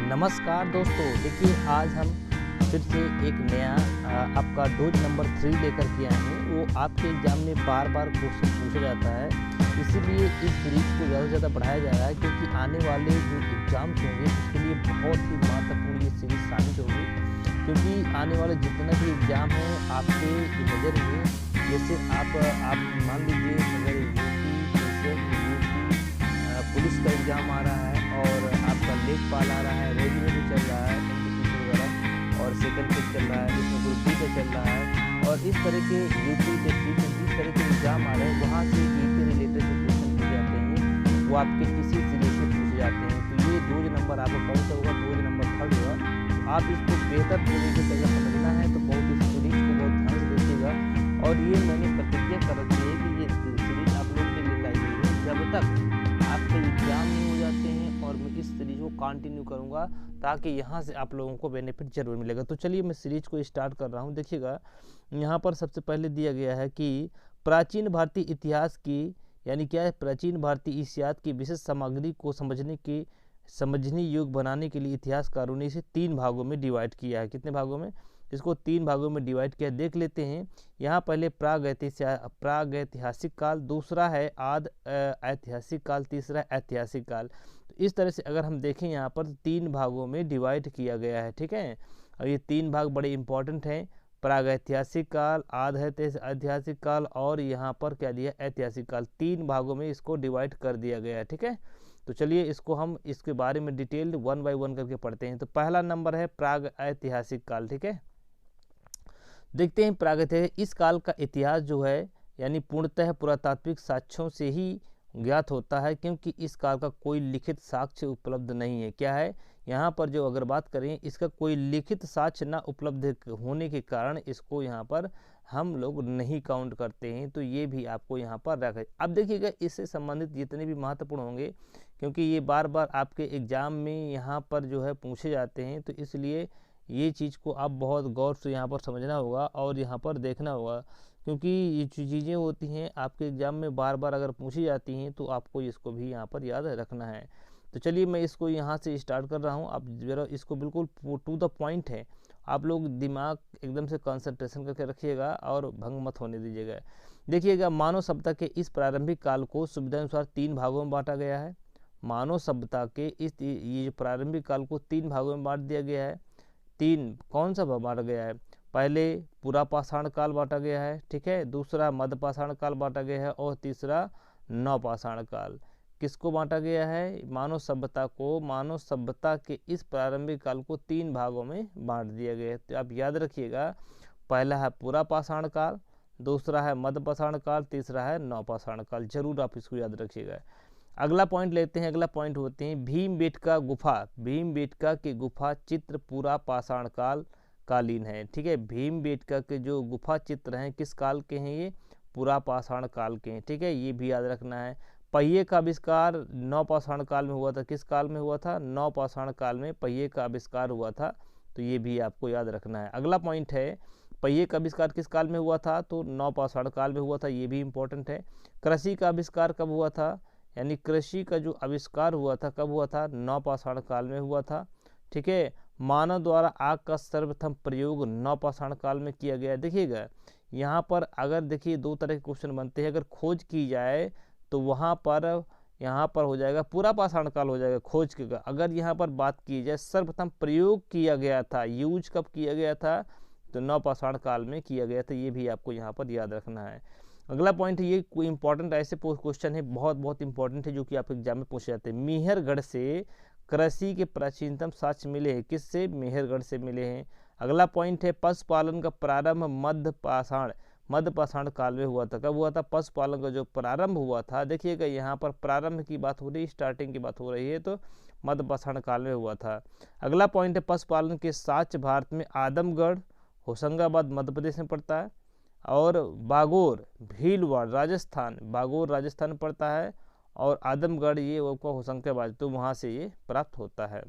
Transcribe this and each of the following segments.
नमस्कार दोस्तों, देखिए आज हम फिर से एक नया आपका डोज नंबर 3 लेकर के आए हैं। वो आपके एग्ज़ाम में बार बार क्वेश्चन पूछा जाता है, इसीलिए इस सीरीज़ को ज़्यादा से ज़्यादा बढ़ाया जा रहा है क्योंकि आने वाले जो एग्ज़ाम्स होंगे उसके लिए बहुत ही महत्वपूर्ण ये सीरीज़ साबित होगी। क्योंकि आने वाले जितना भी एग्ज़ाम है आपके नज़र में, जैसे आप मान लीजिए अगर पुलिस का एग्ज़ाम आ रहा है और आपका लेखपाल आ रहा है, रेलवे भी चल रहा है, एनटीपीसी वगैरह, और सेकंड शिफ्ट चल रहा है, इसमें ग्रुप बी का चल रहा है, और इस तरह के यूपी के जिस तरह के एग्ज़ाम आ रहे हैं वहाँ से यूपी रिलेटेड जो क्वेश्चन पूछे जाते हैं वो आपके किसी सिरे से पूछे जाते हैं। तो ये डोज नंबर आपका कौन सा होगा? डोज नंबर 3 होगा। आप इसको बेहतर तरीके से अगर समझना है तो बहुत इस सीरीज को बहुत ध्यान से देखिएगा। और ये मैंने प्रतिज्ञा कर रखी है कि ये सीरीज आप लोगों के लिए लाई गई है जब तक आपके एग्ज़ाम नहीं हो जाते हैं, और मैं इस सीरीज को कंटिन्यू करूंगा ताकि यहाँ से आप लोगों को बेनिफिट जरूर मिलेगा। तो चलिए मैं सीरीज को स्टार्ट कर रहा हूँ। देखिएगा यहाँ पर सबसे पहले दिया गया है कि प्राचीन भारतीय इतिहास की यानी क्या है, प्राचीन भारतीय इतिहास की विशेष सामग्री को समझने योग्य बनाने के लिए इतिहासकारों ने इसे 3 भागों में डिवाइड किया है। कितने भागों में? इसको 3 भागों में डिवाइड किया। देख लेते हैं। यहाँ पहले प्रागैतिहासिक काल, दूसरा है ऐतिहासिक काल, तीसरा है ऐतिहासिक काल। तो इस तरह से अगर हम देखें यहाँ पर 3 भागों में डिवाइड किया गया है। ठीक है, और ये 3 भाग बड़े इंपॉर्टेंट हैं। प्रागैतिहासिक काल, ऐतिहासिक काल और यहाँ पर क्या दिया, ऐतिहासिक काल। 3 भागों में इसको डिवाइड कर दिया गया है। ठीक है, तो चलिए इसको हम इसके बारे में डिटेल्ड 1 बाय 1 करके पढ़ते हैं। तो पहला नंबर है प्रागैतिहासिक काल। ठीक है, देखते हैं प्रागैतिहासिक इस काल का इतिहास जो है यानी पूर्णतः पुरातात्विक साक्ष्यों से ही ज्ञात होता है, क्योंकि इस काल का कोई लिखित साक्ष्य उपलब्ध नहीं है। क्या है यहाँ पर जो अगर बात करें, इसका कोई लिखित साक्ष्य ना उपलब्ध होने के कारण इसको यहाँ पर हम लोग नहीं काउंट करते हैं। तो ये भी आपको यहाँ पर रखा है। अब देखिएगा इससे संबंधित जितने भी महत्वपूर्ण होंगे, क्योंकि ये बार बार आपके एग्जाम में यहाँ पर जो है पूछे जाते हैं, तो इसलिए ये चीज़ को आप बहुत गौर से यहाँ पर समझना होगा और यहाँ पर देखना होगा, क्योंकि ये चीज़ें होती हैं आपके एग्ज़ाम में बार बार अगर पूछी जाती हैं तो आपको इसको भी यहाँ पर याद रखना है। तो चलिए मैं इसको यहाँ से स्टार्ट कर रहा हूँ। आप जरा इसको बिल्कुल टू द पॉइंट है, आप लोग दिमाग एकदम से कंसंट्रेशन करके रखिएगा और भंग मत होने दीजिएगा। देखिएगा, मानव सभ्यता के इस प्रारंभिक काल को सुविधानुसार 3 भागों में बांटा गया है। मानव सभ्यता के ये प्रारंभिक काल को 3 भागों में बांट दिया गया है। 3 कौन सा बांटा गया है? पहले पूरा पाषाण काल बांटा गया है। ठीक है, दूसरा मध्य पाषाण काल बांटा गया है, और तीसरा नवपाषाण काल। किसको बांटा गया है? मानव सभ्यता को। मानव सभ्यता के इस प्रारंभिक काल को 3 भागों में बांट दिया गया है। तो आप याद रखिएगा, पहला है पूरा पाषाण काल, दूसरा है मध्य पाषाण काल, तीसरा है नवपाषाण काल। जरूर आप इसको याद रखिएगा। अगला पॉइंट लेते हैं। अगला पॉइंट होते हैं भीमबेटका गुफा। भीमबेटका की गुफा चित्र पूरा पाषाण कालीन है। ठीक है, भीमबेटका के जो गुफा चित्र हैं किस काल के हैं? ये पूरा पाषाण काल के हैं। ठीक है, ये भी याद रखना है। पहिए का आविष्कार नवपाषाण काल में हुआ था। किस काल में हुआ था? नवपाषाण काल में पहिए का आविष्कार हुआ था। तो ये भी आपको याद रखना है। अगला पॉइंट है पहिए का आविष्कार किस काल में हुआ था? तो नवपाषाण काल में हुआ था। ये भी इंपॉर्टेंट है। कृषि का आविष्कार कब हुआ था? यानी कृषि का जो आविष्कार हुआ था कब हुआ था? नवपाषाण काल में हुआ था। ठीक है, मानव द्वारा आग का सर्वप्रथम प्रयोग नवपाषाण काल में किया गया। देखिएगा यहाँ पर अगर देखिए 2 तरह के क्वेश्चन बनते हैं। अगर खोज की जाए तो यहाँ पर हो जाएगा पूरा पाषाण काल हो जाएगा खोज के। अगर यहाँ पर बात की जाए सर्वप्रथम प्रयोग किया गया था, यूज कब किया गया था? तो नवपाषाण काल में किया गया था। ये भी आपको यहाँ पर याद रखना है। अगला पॉइंट है, ये कोई इंपॉर्टेंट ऐसे क्वेश्चन है, बहुत इंपॉर्टेंट है, जो कि आप एग्जाम में पूछे जाते हैं। मेहरगढ़ से कृषि के प्राचीनतम साक्ष्य मिले हैं। किससे? मेहरगढ़ से मिले हैं। अगला पॉइंट है पशुपालन का प्रारंभ मध्य पाषाण काल में हुआ था। कब हुआ था? पशुपालन का जो प्रारंभ हुआ था, देखिएगा यहाँ पर प्रारंभ की बात हो रही है, स्टार्टिंग की बात हो रही है, तो मध्य पाषाण काल में हुआ था। अगला पॉइंट है पशुपालन के साक्ष्य भारत में आदमगढ़ होशंगाबाद मध्य प्रदेश में पड़ता है, और बागोर भीलवाड़ा राजस्थान पड़ता है, और आदमगढ़ ये आपका होशंगाबाद, तो वहाँ से ये प्राप्त होता है।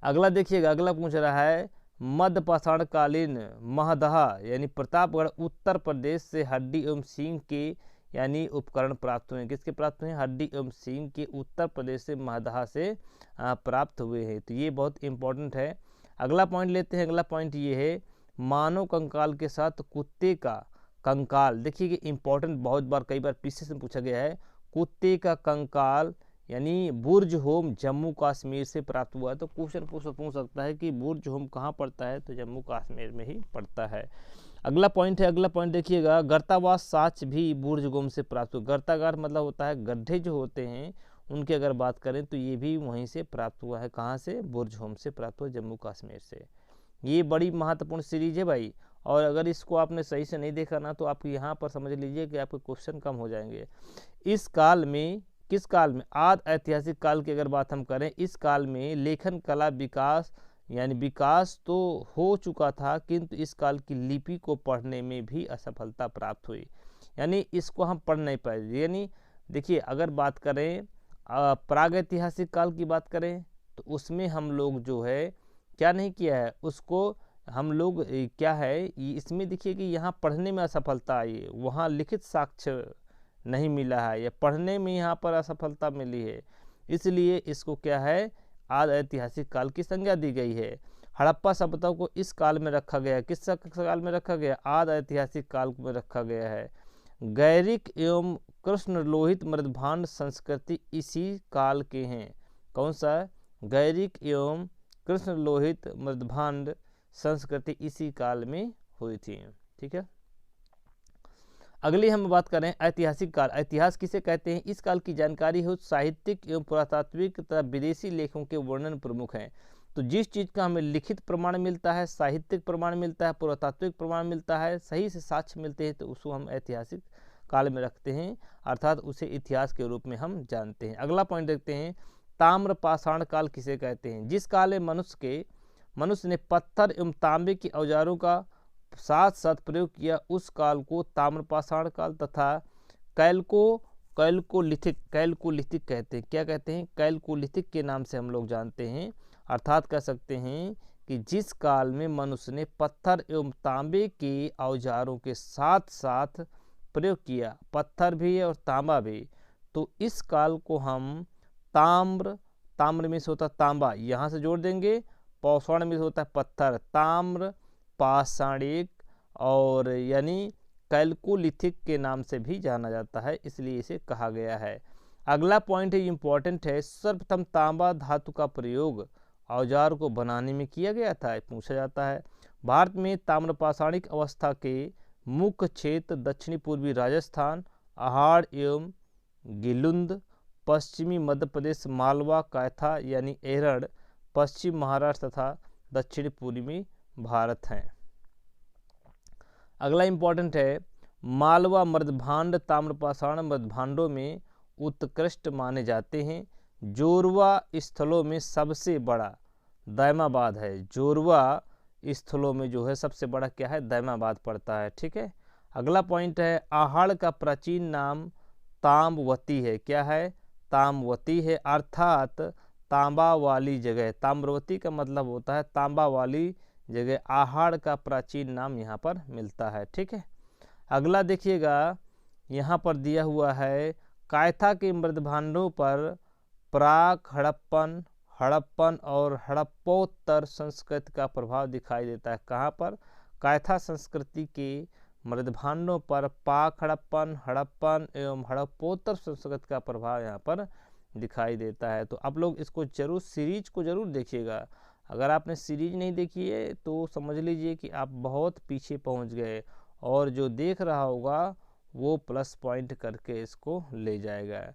अगला देखिएगा, अगला पूछ रहा है मध्य पाषाण कालीन महदहा यानी प्रतापगढ़ उत्तर प्रदेश से हड्डी एवं सींग के यानी उपकरण प्राप्त हुए। किसके प्राप्त हुए? हड्डी एवं सींग के उत्तर प्रदेश से महदहा से प्राप्त हुए हैं। तो ये बहुत इंपॉर्टेंट है। अगला पॉइंट लेते हैं। अगला पॉइंट ये है, मानव कंकाल के साथ कुत्ते का कंकाल। देखिए कि इंपॉर्टेंट, बहुत बार कई बार पीछे से पूछा गया है। कुत्ते का कंकाल यानी बुर्ज होम जम्मू कश्मीर से प्राप्त हुआ है। तो क्वेश्चन पूछ सकता है कि बुर्ज होम कहाँ पड़ता है? तो जम्मू कश्मीर में ही पड़ता है। अगला पॉइंट है, अगला पॉइंट देखिएगा, गर्तावास साक्ष्य भी बुर्ज होम से प्राप्त हुआ। गर्तागार मतलब होता है गड्ढे जो होते हैं उनकी अगर बात करें तो ये भी वहीं से प्राप्त हुआ है। कहाँ से? बुर्ज होम से प्राप्त हुआ, जम्मू कश्मीर से। ये बड़ी महत्वपूर्ण सीरीज है भाई, और अगर इसको आपने सही से नहीं देखा ना तो आप यहाँ पर समझ लीजिए कि आपके क्वेश्चन कम हो जाएंगे। इस काल में, किस काल में? आदि ऐतिहासिक काल की अगर बात हम करें, इस काल में लेखन कला विकास यानी विकास तो हो चुका था, किंतु इस काल की लिपि को पढ़ने में भी असफलता प्राप्त हुई, यानी इसको हम पढ़ नहीं पाए। यानी देखिए, अगर बात करें प्रागैतिहासिक काल की बात करें तो उसमें हम लोग जो है क्या नहीं किया है, उसको हम लोग क्या है, इसमें देखिए कि यहाँ पढ़ने में असफलता आई है, वहाँ लिखित साक्ष्य नहीं मिला है, या पढ़ने में यहाँ पर असफलता मिली है, इसलिए इसको क्या है, आदि ऐतिहासिक काल की संज्ञा दी गई है। हड़प्पा सभ्यता को इस काल में रखा गया, किस काल में रखा गया? आदि ऐतिहासिक काल में रखा गया है। गैरिक एवं कृष्णलोहित मृदभांड संस्कृति इसी काल के हैं। कौन सा? गैरिक एवं कृष्णलोहित मृदभांड संस्कृति इसी काल में हुई थी। ठीक है, अगली हम बात करें ऐतिहासिक काल। इतिहास किसे कहते हैं? इस काल की जानकारी हो साहित्यिक एवं पुरातात्विक तथा विदेशी लेखों के वर्णन प्रमुख हैं। तो जिस चीज़ का हमें लिखित प्रमाण मिलता है, साहित्यिक प्रमाण मिलता है, पुरातात्विक प्रमाण मिलता है, सही से साक्ष्य मिलते हैं, तो उसको हम ऐतिहासिक काल में रखते हैं, अर्थात उसे इतिहास के रूप में हम जानते हैं। अगला पॉइंट देखते हैं, ताम्र पाषाण काल किसे कहते हैं? जिस काल में मनुष्य ने पत्थर एवं तांबे के औजारों का साथ साथ प्रयोग किया, उस काल को ताम्रपाषाण काल तथा कैलकोलिथिक कहते हैं। क्या कहते हैं? कैलकोलिथिक के नाम से हम लोग जानते हैं। अर्थात कह सकते हैं कि जिस काल में मनुष्य ने पत्थर एवं तांबे के औजारों के साथ साथ प्रयोग किया, पत्थर भी है और तांबा भी, तो इस काल को हम ताम्र में से होता तांबा, यहाँ से जोड़ देंगे, पाषाण में से होता है पत्थर, ताम्र पाषाणिक, और यानी कैलकोलिथिक के नाम से भी जाना जाता है, इसलिए इसे कहा गया है। अगला पॉइंट है, इंपॉर्टेंट है, सर्वप्रथम तांबा धातु का प्रयोग औजार को बनाने में किया गया था, पूछा जाता है। भारत में ताम्रपाषाणिक अवस्था के मुख्य क्षेत्र दक्षिणी पूर्वी राजस्थान, अहाड़ एवं गिलुंद, पश्चिमी मध्य प्रदेश, मालवा, कैथा यानी एरड़, पश्चिम महाराष्ट्र तथा दक्षिण पूर्वी भारत हैं। अगला इंपॉर्टेंट है, मालवा मृदभांड ताम्रपाषाण मृदभांडों में उत्कृष्ट माने जाते हैं। जोरवा स्थलों में सबसे बड़ा दैमाबाद है। जोरवा स्थलों में जो है सबसे बड़ा क्या है? दैमाबाद पड़ता है। ठीक है, अगला पॉइंट है, आहड़ का प्राचीन नाम ताम्रवती है। क्या है? ताम्रवती है, अर्थात तांबा वाली जगह। ताम्रवती का मतलब होता है तांबा वाली जगह। आहड़ का प्राचीन नाम यहाँ पर मिलता है। ठीक है, अगला देखिएगा, यहाँ पर दिया हुआ है, कैथा के मृदभांडों पर प्राक हड़प्पन और हड़प्पोत्तर संस्कृति का प्रभाव दिखाई देता है। कहाँ पर? कैथा संस्कृति के मृदभांडों पर पाक हड़प्पन एवं हड़प्पोत्तर संस्कृति का प्रभाव यहाँ पर दिखाई देता है। तो आप लोग इसको जरूर, सीरीज को जरूर देखिएगा। अगर आपने सीरीज नहीं देखी है तो समझ लीजिए कि आप बहुत पीछे पहुंच गए, और जो देख रहा होगा वो प्लस पॉइंट करके इसको ले जाएगा।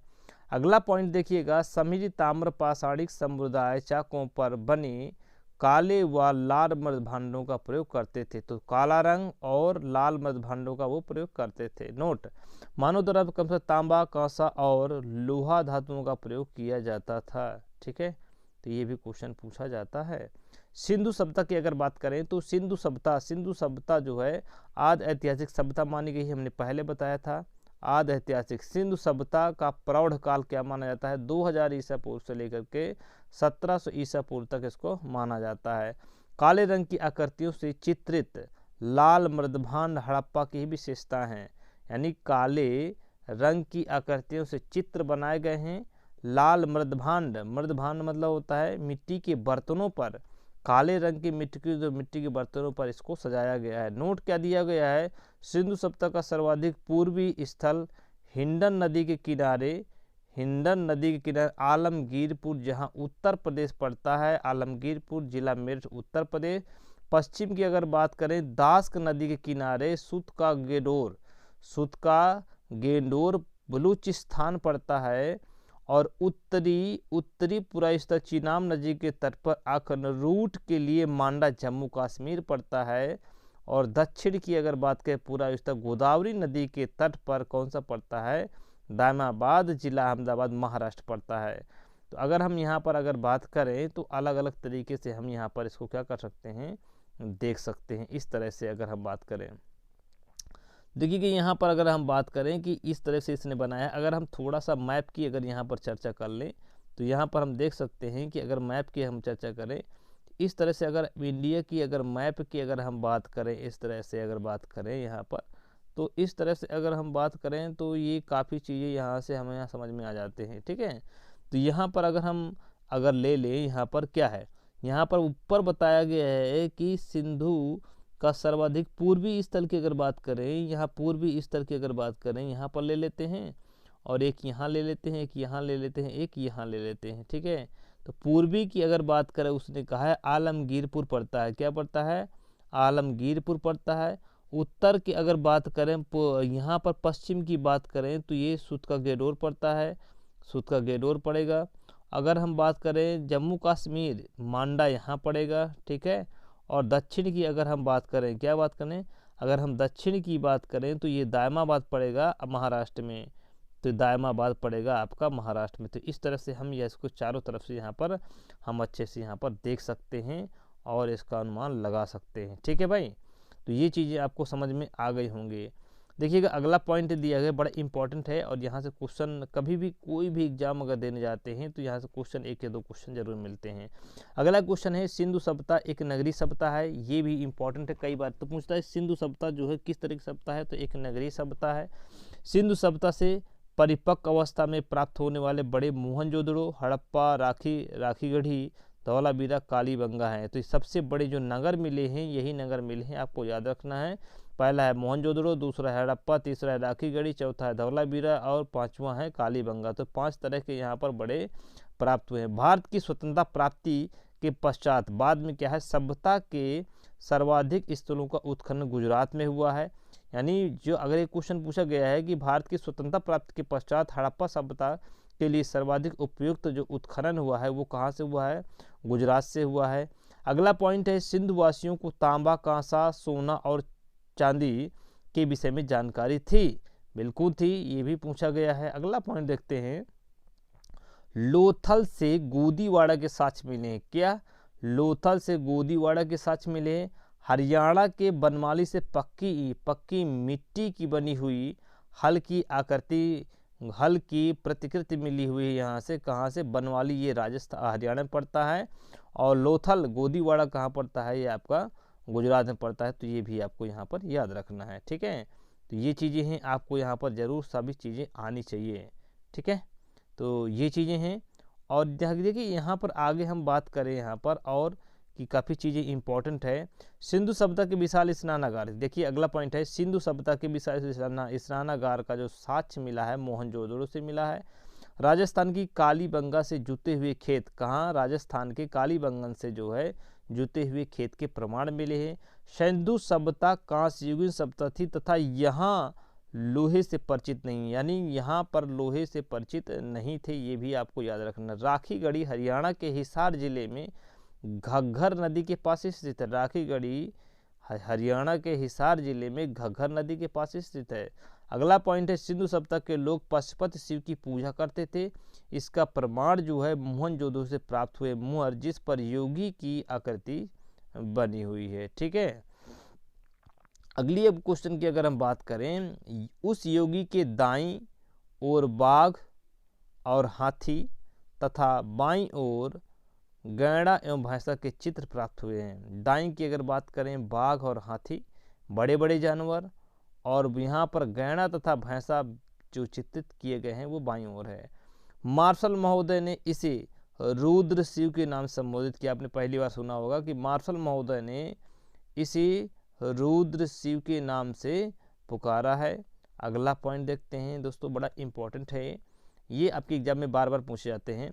अगला पॉइंट देखिएगा, समृद्ध ताम्रपाषाणिक समुदाय चाकों पर बने काले व लाल मृदभांडों का प्रयोग करते थे। तो काला रंग और लाल मृदभांडों का वो प्रयोग करते थे। नोट, मानव द्वारा कम से तांबा, कांसा और लोहा धातुओं का प्रयोग किया जाता था। ठीक है, तो ये भी क्वेश्चन पूछा जाता है। सिंधु सभ्यता की अगर बात करें तो सिंधु सभ्यता जो है आदि ऐतिहासिक सभ्यता मानी गई है, हमने पहले बताया था। आदि ऐतिहासिक सिंधु सभ्यता का प्रौढ़ काल क्या माना जाता है? 2000 ईसा पूर्व से लेकर के 1700 ईसा पूर्व तक इसको माना जाता है। काले रंग की आकृतियों से चित्रित लाल मृदभांड हड़प्पा की ही विशेषता हैं, यानी काले रंग की आकृतियों से चित्र बनाए गए हैं। लाल मृदभांड, मृदभांड मतलब होता है मिट्टी के बर्तनों पर, काले रंग की मिट्टी के बर्तनों पर इसको सजाया गया है। नोट क्या दिया गया है, सिंधु सभ्यता का सर्वाधिक पूर्वी स्थल हिंडन नदी के किनारे, हिंडन नदी के किनारे आलमगीरपुर, जहां उत्तर प्रदेश पड़ता है, आलमगीरपुर जिला मेरठ उत्तर प्रदेश। पश्चिम की अगर बात करें दास्क नदी के किनारे सुत का गेडोर, सुत का गेंडोर बलूचिस्तान पड़ता है। और उत्तरी पूरा स्तर चीनाब नदी के तट पर अखनूर के लिए मांडा जम्मू कश्मीर पड़ता है। और दक्षिण की अगर बात करें पूरा स्तर गोदावरी नदी के तट पर कौन सा पड़ता है, दामाबाद जिला अहमदाबाद महाराष्ट्र पड़ता है। तो अगर हम यहाँ पर अगर बात करें तो अलग अलग तरीके से हम यहाँ पर इसको क्या कर सकते हैं, देख सकते हैं। इस तरह से अगर हम बात करें, देखिए कि यहाँ पर अगर हम बात करें कि इस तरह से इसने बनाया। अगर हम थोड़ा सा मैप की अगर यहाँ पर चर्चा कर लें तो यहाँ पर हम देख सकते हैं कि अगर मैप की हम चर्चा करें इस तरह से, अगर इंडिया की अगर मैप की अगर हम बात करें इस तरह से अगर बात करें यहाँ पर, तो इस तरह से अगर हम बात करें तो ये काफ़ी चीज़ें यहाँ से हमें यहाँ समझ में आ जाते हैं। ठीक है, तो यहाँ पर अगर हम अगर ले लें, यहाँ पर क्या है, यहाँ पर ऊपर बताया गया है कि सिंधु का सर्वाधिक पूर्वी स्थल की अगर बात करें, यहाँ पूर्वी स्थल की अगर बात करें यहाँ पर ले लेते हैं, और एक यहाँ ले लेते हैं, एक यहाँ ले लेते हैं, एक यहाँ ले लेते हैं। ठीक है, तो पूर्वी की अगर बात करें उसने कहा है आलमगीरपुर पड़ता है, क्या पड़ता है, आलमगीरपुर पड़ता है। उत्तर की अगर बात करें यहाँ पर पश्चिम की बात करें तो ये सुत का गेडोर पड़ता है, सुत का गेडोर पड़ेगा। अगर हम बात करें जम्मू कश्मीर, मांडा यहाँ पड़ेगा। ठीक है, और दक्षिण की अगर हम बात करें, क्या बात करें, अगर हम दक्षिण की बात करें तो ये दायमाबाद पड़ेगा महाराष्ट्र में, तो दायमाबाद पड़ेगा आपका महाराष्ट्र में। तो इस तरह से हम इसको चारों तरफ से यहाँ पर हम अच्छे से यहाँ पर देख सकते हैं और इसका अनुमान लगा सकते हैं। ठीक है भाई, तो ये चीज़ें आपको समझ में आ गई होंगी। देखिएगा अगला पॉइंट दिया गया बड़ा इंपॉर्टेंट है, और यहाँ से क्वेश्चन कभी भी कोई भी एग्जाम अगर देने जाते हैं तो यहाँ से क्वेश्चन एक या दो क्वेश्चन जरूर मिलते हैं। अगला क्वेश्चन है सिंधु सभ्यता एक नगरीय सभ्यता है, ये भी इंपॉर्टेंट है, कई बार तो पूछता है सिंधु सभ्यता जो है किस तरह की सभ्यता है, तो एक नगरीय सभ्यता है। सिंधु सभ्यता से परिपक्व अवस्था में प्राप्त होने वाले बड़े मोहनजोदड़ो, हड़प्पा, राखीगढ़ी, धौलावीरा, कालीबंगा है। तो सबसे बड़े जो नगर मिले हैं यही नगर मिले हैं, आपको याद रखना है। पहला है मोहनजोदड़ो, दूसरा है हड़प्पा, तीसरा है राखीगढ़ी, चौथा है धौलावीरा और पांचवा है कालीबंगा। तो 5 तरह के यहाँ पर बड़े प्राप्त हुए हैं। भारत की स्वतंत्रता प्राप्ति के पश्चात बाद में क्या है, सभ्यता के सर्वाधिक स्थलों का उत्खनन गुजरात में हुआ है। यानी जो अगर एक क्वेश्चन पूछा गया है कि भारत की स्वतंत्रता प्राप्ति के पश्चात हड़प्पा सभ्यता के लिए सर्वाधिक उपयुक्त जो उत्खनन हुआ है वो कहाँ से हुआ है, गुजरात से हुआ है। अगला पॉइंट है सिंधु वासियों को तांबा, कांसा, सोना और चांदी के विषय में जानकारी थी, बिल्कुल थी, ये भी पूछा गया है। अगला पॉइंट देखते हैं, लोथल से गोदीवाड़ा के साक्ष्य मिले हैं, क्या, लोथल से गोदीवाड़ा के साक्ष्य मिले हैं। हरियाणा के बनमाली से पक्की मिट्टी की बनी हुई हल की प्रतिकृति मिली हुई है, यहाँ से कहाँ से, बनवाली, ये राजस्थान हरियाणा में पड़ता है। और लोथल गोदीवाड़ा कहाँ पड़ता है, ये आपका गुजरात में पड़ता है। तो ये भी आपको यहाँ पर याद रखना है। ठीक है, तो ये चीज़ें हैं आपको यहाँ पर जरूर सभी चीज़ें आनी चाहिए। ठीक है, तो ये चीज़ें हैं। और देखिए यहाँ पर आगे हम बात करें यहाँ पर और कि काफ़ी चीज़ें इंपॉर्टेंट है। सिंधु सभ्यता के विशाल स्नानागार, देखिए अगला पॉइंट है सिंधु सभ्यता के विशाल स्नानागार का जो साक्ष्य मिला है मोहनजोदड़ो से मिला है। राजस्थान की कालीबंगा से जुते हुए खेत, कहाँ, राजस्थान के कालीबंगन से जो है जुते हुए खेत के प्रमाण मिले हैं। सिंधु सभ्यता कांस्ययुगीन सभ्यता थी तथा यहाँ लोहे से परिचित नहीं, यानी यहाँ पर लोहे से परिचित नहीं थे, ये भी आपको याद रखना। राखीगढ़ी हरियाणा के हिसार जिले में घग्घर नदी के पास स्थित है। राखीगढ़ी हरियाणा के हिसार जिले में घग्घर नदी के पास स्थित है। अगला पॉइंट है सिंधु सभ्यता के लोग पशुपति शिव की पूजा करते थे। इसका प्रमाण जो है मोहनजोदड़ो से प्राप्त हुए मुहर जिस पर योगी की आकृति बनी हुई है। ठीक है, अगली अब क्वेश्चन की अगर हम बात करें, उस योगी के दाईं ओर बाघ और हाथी तथा बाईं ओर गैंडा एवं भैंसा के चित्र प्राप्त हुए हैं। दाईं की अगर बात करें बाघ और हाथी बड़े बड़े जानवर, और यहाँ पर गैंडा तथा भैंसा जो चित्रित किए गए हैं वो बाईं ओर है। मार्शल महोदय ने इसे रुद्र शिव के नाम से संबोधित किया। आपने पहली बार सुना होगा कि मार्शल महोदय ने इसे रुद्र शिव के नाम से पुकारा है। अगला पॉइंट देखते हैं दोस्तों, बड़ा इंपॉर्टेंट है, ये आपके एग्जाम में बार बार पूछे जाते हैं।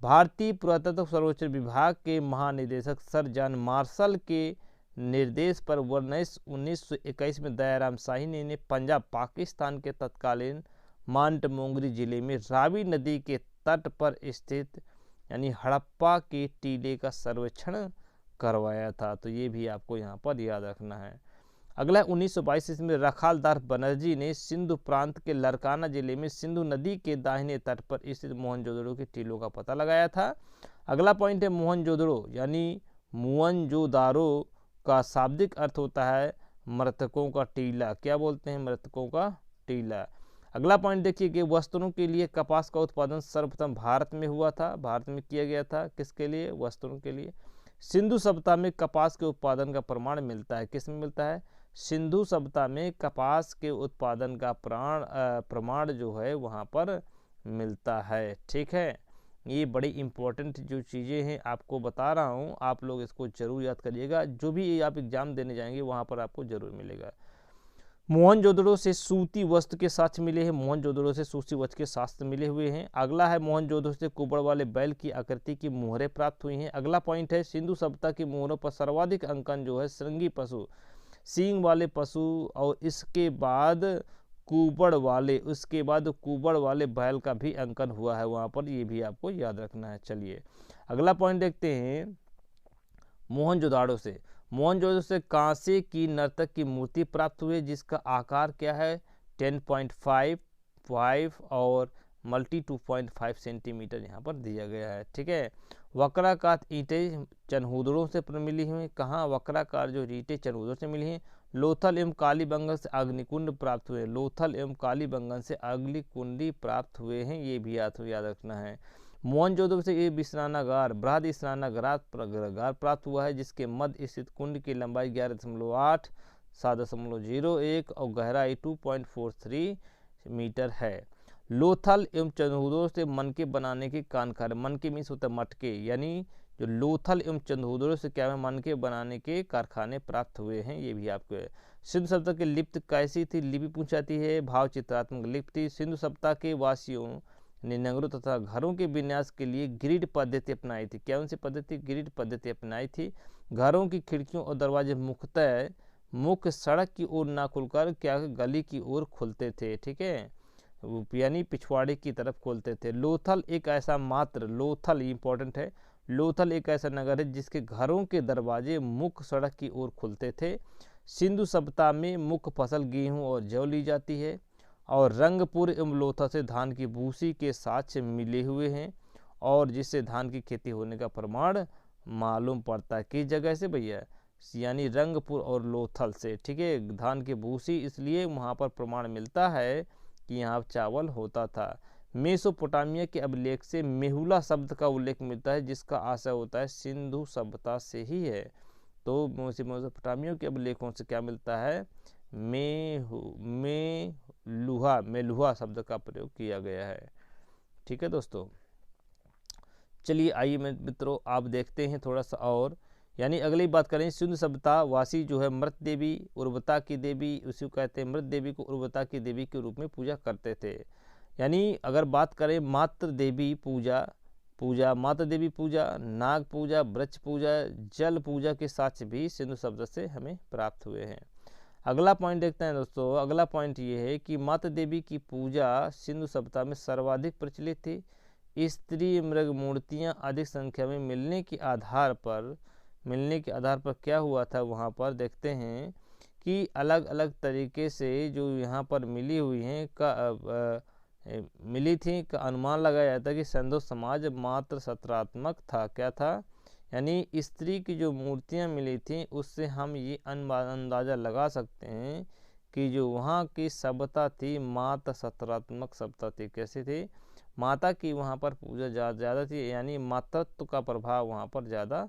भारतीय पुरातत्व सर्वेक्षण विभाग के महानिदेशक सर जॉन मार्शल के निर्देश पर वर्ष 1921 में दयाराम शाही ने पंजाब पाकिस्तान के तत्कालीन मांटमोंगरी जिले में रावी नदी के तट पर स्थित यानी हड़प्पा के टीले का सर्वेक्षण करवाया था। तो ये भी आपको यहाँ पर याद रखना है। अगला 1922 ईस्वी में रखालदास बनर्जी ने सिंधु प्रांत के लरकाना जिले में सिंधु नदी के दाहिने तट पर स्थित मोहनजोदड़ो के टीलों का पता लगाया था। अगला पॉइंट है मोहनजोदड़ो यानी मोहनजोदारो का शाब्दिक अर्थ होता है मृतकों का टीला। क्या बोलते हैं? मृतकों का टीला। अगला पॉइंट देखिए कि वस्त्रों के लिए कपास का उत्पादन सर्वप्रथम भारत में हुआ था। भारत में किया गया था। किसके लिए? वस्त्रों के लिए। सिंधु सभ्यता में कपास के उत्पादन का प्रमाण मिलता है। किस में मिलता है? सिंधु सभ्यता में कपास के उत्पादन का प्रमाण जो है वहाँ पर मिलता है। ठीक है, ये बड़ी इंपॉर्टेंट जो चीज़ें हैं आपको बता रहा हूँ, आप लोग इसको जरूर याद करिएगा। जो भी आप एग्जाम देने जाएंगे वहाँ पर आपको जरूर मिलेगा। मोहनजोदड़ो से सूती वस्त्र के साक्ष्य मिले हैं। मोहनजोदड़ो से सूती वस्त्र के साक्ष्य मिले हुए हैं। अगला है मोहनजोदड़ो से कुबड़ वाले बैल की आकृति की मुहरें प्राप्त हुई हैं। अगला पॉइंट है सिंधु सभ्यता की मुहरों पर सर्वाधिक अंकन जो है श्रृंगी पशु, सींग वाले पशु और इसके बाद कुबड़ वाले बैल का भी अंकन हुआ है वहाँ पर। ये भी आपको याद रखना है। चलिए अगला पॉइंट देखते हैं। मोहनजोदड़ो से कांसे की नर्तक की मूर्ति प्राप्त हुई जिसका आकार क्या है? 10.5 और मल्टी 2.5 सेंटीमीटर यहाँ पर दिया गया है। ठीक है, वक्राकार ईंटें चनहूदड़ों से मिली हुई। कहाँ? वक्राकार जो ईंटें चनहूदड़ों से मिली हैं। लोथल एवं कालीबंगन से अग्निकुंड प्राप्त हुए। लोथल एवं कालीबंगन से अग्निकुंडी प्राप्त हुए हैं। ये भी याद रखना है। मोहनजोदड़ो से ये विश्रानागार बृहद स्नानागार प्राप्त हुआ है जिसके मध्य स्थित कुंड की लंबाई 11.8 7.01 और गहराई 2.43 मीटर है। लोथल एवं चंदूदड़ो से मनके बनाने के कारखाने, मनके मीन्स होता है मटके, यानी जो लोथल एवं चंदूदड़ो से क्या है मनके बनाने के कारखाने प्राप्त हुए हैं। ये भी आपको है। सिंधु सभ्यता की लिप्त कैसी थी? लिपि पूछी जाती है। भाव चित्रात्मक लिपि थी। सिंधु सभ्यता के वासियों ने नगरों तथा घरों के विन्यास के लिए ग्रिड पद्धति अपनाई थी। क्या उनसे पद्धति? ग्रिड पद्धति अपनाई थी। घरों की खिड़कियों और दरवाजे मुख्यतः मुख्य सड़क की ओर ना खुलकर क्या गली की ओर खुलते थे। ठीक है, यानी पिछवाड़े की तरफ खोलते थे। लोथल एक इंपॉर्टेंट है। लोथल एक ऐसा नगर है जिसके घरों के दरवाजे मुख्य सड़क की ओर खुलते थे। सिंधु सभ्यता में मुख्य फसल गेहूं और जौ ली जाती है और रंगपुर एवं लोथा से धान की भूसी के साक्ष्य मिले हुए हैं और जिससे धान की खेती होने का प्रमाण मालूम पड़ता है। किस जगह से भैया? यानी रंगपुर और लोथल से। ठीक है, धान की भूसी इसलिए वहाँ पर प्रमाण मिलता है कि यहाँ चावल होता था। मेसोपोटामिया के अभिलेख से मेहुला शब्द का उल्लेख मिलता है जिसका आशय होता है सिंधु सभ्यता से ही है। तो मेसोपोटामिया के अभिलेखों से क्या मिलता है? मेलुहा शब्द का प्रयोग किया गया है। ठीक है दोस्तों, चलिए आइए मित्रों आप देखते हैं थोड़ा सा और, यानी अगली बात करें। सिंधु सभ्यता वासी जो है मृत देवी, उर्वरता की देवी, उसी को कहते हैं मृत देवी को उर्वरता की देवी के रूप में पूजा करते थे। यानी अगर बात करें मातृ देवी मातृ देवी पूजा, नाग पूजा, वृक्ष पूजा, जल पूजा के साक्ष्य भी सिंधु सभ्यता से हमें प्राप्त हुए हैं। अगला पॉइंट देखते हैं दोस्तों। अगला पॉइंट ये है कि मातृ देवी की पूजा सिंधु सभ्यता में सर्वाधिक प्रचलित थी। स्त्री मृग मूर्तियां अधिक संख्या में मिलने के आधार पर क्या हुआ था वहाँ पर देखते हैं कि अलग अलग तरीके से जो यहाँ पर मिली थी का अनुमान लगाया जाता है कि सिंधु समाज मात्र सत्रात्मक था। क्या था? यानी स्त्री की जो मूर्तियाँ मिली थी उससे हम ये अंदाज़ा लगा सकते हैं कि जो वहाँ की सभ्यता थी मात्र सत्रात्मक सभ्यता थी। कैसी थी? माता की वहाँ पर पूजा ज़्यादा थी, यानी मातृत्व का प्रभाव वहाँ पर ज़्यादा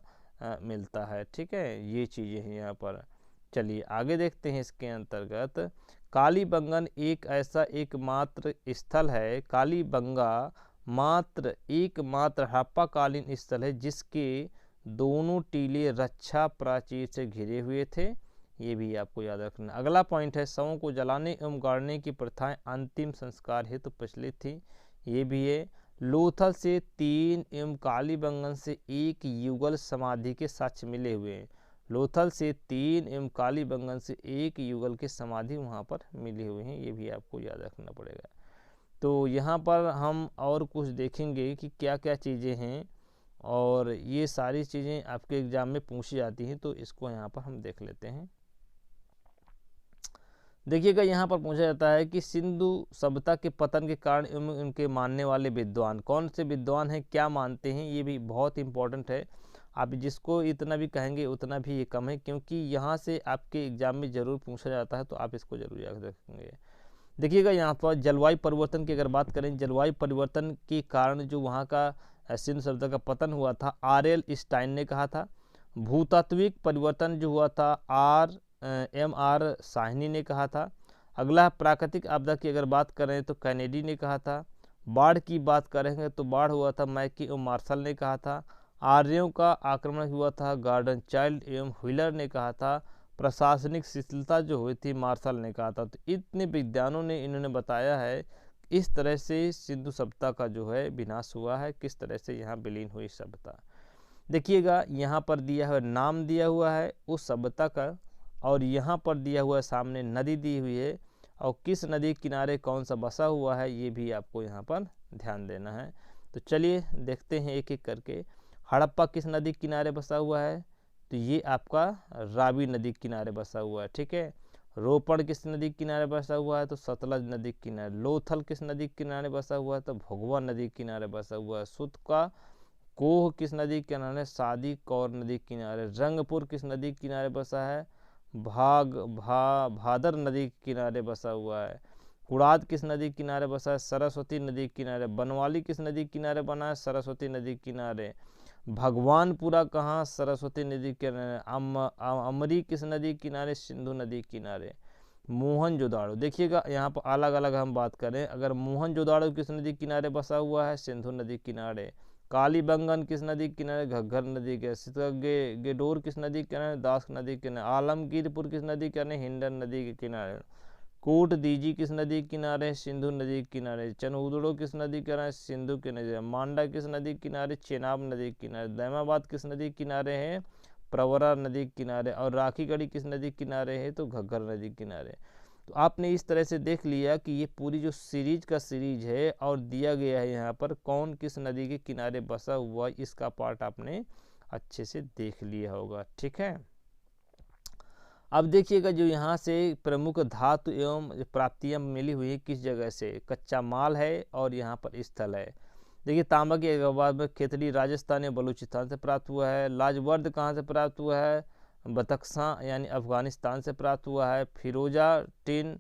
मिलता है। ठीक है, ये चीज़ें हैं यहाँ पर। चलिए आगे देखते हैं। इसके अंतर्गत कालीबंगन एक ऐसा एकमात्र स्थल है, कालीबंगा एकमात्र हड़प्पाकालीन स्थल है जिसके दोनों टीले रक्षा प्राचीर से घिरे हुए थे। ये भी आपको याद रखना। अगला पॉइंट है, शवों को जलाने एवं गाड़ने की प्रथाएं अंतिम संस्कार हेतु प्रचलित थी। ये भी है। लोथल से 3 एवं कालीबंगन से 1 युगल समाधि के साक्ष्य मिले हुए हैं। लोथल से 3 एवं कालीबंगन से 1 युगल के समाधि वहाँ पर मिले हुए हैं। ये भी आपको याद रखना पड़ेगा। तो यहाँ पर हम और कुछ देखेंगे कि क्या क्या चीज़ें हैं, और ये सारी चीज़ें आपके एग्जाम में पूछी जाती हैं, तो इसको यहाँ पर हम देख लेते हैं। देखिएगा, यहाँ पर पूछा जाता है कि सिंधु सभ्यता के पतन के कारण उनके मानने वाले विद्वान कौन से विद्वान हैं, क्या मानते हैं। ये भी बहुत इंपॉर्टेंट है। आप जिसको इतना भी कहेंगे उतना भी ये कम है, क्योंकि यहाँ से आपके एग्जाम में ज़रूर पूछा जाता है, तो आप इसको जरूर याद रखेंगे। देखिएगा, यहाँ पर जलवायु परिवर्तन की अगर बात करें, जलवायु परिवर्तन के कारण जो वहाँ का सिंधु सभ्यता का पतन हुआ था, R.L. स्टाइन ने कहा था। भूतात्विक परिवर्तन जो हुआ था, M.R. साहनी ने कहा था। अगला प्राकृतिक आपदा की अगर बात करें तो कैनेडी ने कहा था। बाढ़ की बात करेंगे तो बाढ़ हुआ था, मैकी और मार्शल ने कहा था। आर्यों का आक्रमण हुआ था, गार्डन चाइल्ड एवं व्हीलर ने कहा था। प्रशासनिक शिथिलता जो हुई थी, मार्शल ने कहा था। तो इतने विद्वानों ने इन्होंने बताया है इस तरह से सिंधु सभ्यता का जो है विनाश हुआ है, किस तरह से यहाँ विलीन हुई सभ्यता। देखिएगा, यहाँ पर दिया हुआ नाम दिया हुआ है उस सभ्यता का, और यहाँ पर दिया हुआ सामने नदी दी हुई है, और किस नदी किनारे कौन सा बसा हुआ है, ये भी आपको यहाँ पर ध्यान देना है। तो चलिए देखते हैं एक एक करके। हड़प्पा किस नदी किनारे बसा हुआ है, तो ये आपका रावी नदी किनारे बसा हुआ है, ठीक है। रोपड़ किस नदी किनारे बसा हुआ है, तो सतलज नदी किनारे। लोथल किस नदी किनारे बसा हुआ है, तो भगवा नदी किनारे बसा हुआ है। सुत का कोह किस नदी किनारे, सादी कौर नदी किनारे। रंगपुर किस नदी किनारे बसा है, भादर नदी किनारे बसा हुआ है। कुड़ाद किस नदी किनारे बसा है, सरस्वती नदी किनारे। बनवाली किस नदी किनारे बना है, सरस्वती नदी किनारे। भगवानपुरा कहाँ, सरस्वती नदी किनारे। अमरी किस नदी किनारे, सिंधु नदी किनारे। मोहनजोदाड़ो, देखिएगा यहाँ पर अलग अलग हम बात करें, अगर मोहनजोदाड़ो किस नदी किनारे बसा हुआ है, सिंधु नदी किनारे। कालीबंगन किस नदी किनारे, घग्गर नदी के। गेडोर किस नदी किनारे, दास नदी किनारे। आलमगीरपुर किस नदी किनारे, हिंडन नदी के किनारे। कोट दीजी किस नदी किनारे, सिंधु नदी किनारे। चनउदड़ो किस नदी किनारे, सिंधु के नदी। मांडा किस नदी किनारे, चेनाब नदी किनारे। दैमाबाद किस नदी किनारे है, प्रवरा नदी किनारे। और राखीगढ़ी किस नदी किनारे है, तो घग्गर नदी किनारे। तो आपने इस तरह से देख लिया कि ये पूरी जो सीरीज का सीरीज है, और दिया गया है यहाँ पर कौन किस नदी के किनारे बसा हुआ, इसका पार्ट आपने अच्छे से देख लिया होगा, ठीक है। अब देखिएगा, जो यहाँ से प्रमुख धातु एवं प्राप्तियाँ मिली हुई है किस जगह से, कच्चा माल है और यहाँ पर स्थल है। देखिए, तांबा के बाद में खेतड़ी राजस्थान या बलूचिस्तान से प्राप्त हुआ है। लाजवर्द कहाँ से प्राप्त हुआ है, बतक्सा यानी अफगानिस्तान से प्राप्त हुआ है। फिरोजा टिन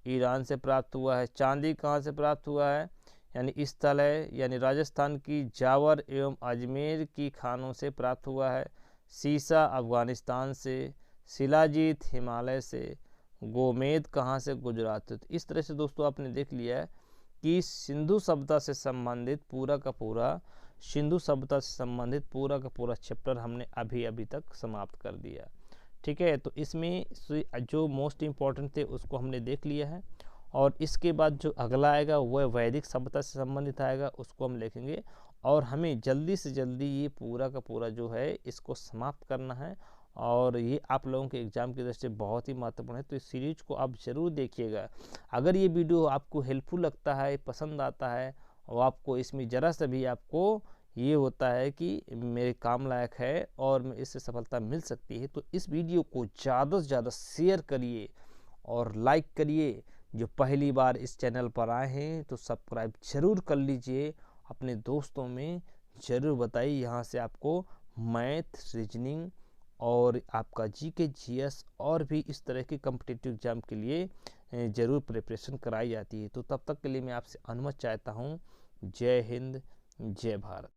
ईरान से प्राप्त हुआ है। चांदी कहाँ से प्राप्त हुआ है, यानी स्थल है, यानी राजस्थान की जावर एवं अजमेर की खानों से प्राप्त हुआ है। सीसा अफगानिस्तान से। शिलाजीत हिमालय से। गोमेद कहाँ से, गुजरात से। तो इस तरह से दोस्तों आपने देख लिया है कि सिंधु सभ्यता से संबंधित पूरा का पूरा चैप्टर हमने अभी तक समाप्त कर दिया, ठीक है। तो इसमें जो मोस्ट इम्पॉर्टेंट थे उसको हमने देख लिया है, और इसके बाद जो अगला आएगा वह वैदिक सभ्यता से संबंधित आएगा, उसको हम लिखेंगे। और हमें जल्दी से जल्दी ये पूरा का पूरा जो है इसको समाप्त करना है, और ये आप लोगों के एग्ज़ाम की दृष्टि से बहुत ही महत्वपूर्ण है। तो इस सीरीज को आप ज़रूर देखिएगा। अगर ये वीडियो आपको हेल्पफुल लगता है, पसंद आता है, और आपको इसमें ज़रा सा भी आपको ये होता है कि मेरे काम लायक है और मैं इससे सफलता मिल सकती है, तो इस वीडियो को ज़्यादा से ज़्यादा शेयर करिए और लाइक करिए। जो पहली बार इस चैनल पर आए हैं तो सब्सक्राइब ज़रूर कर लीजिए, अपने दोस्तों में ज़रूर बताइए। यहाँ से आपको मैथ, रीजनिंग और आपका जीके, जीएस और भी इस तरह के कॉम्पिटिटिव एग्जाम के लिए ज़रूर प्रिपरेशन कराई जाती है। तो तब तक के लिए मैं आपसे अनुमति चाहता हूँ। जय हिंद, जय भारत।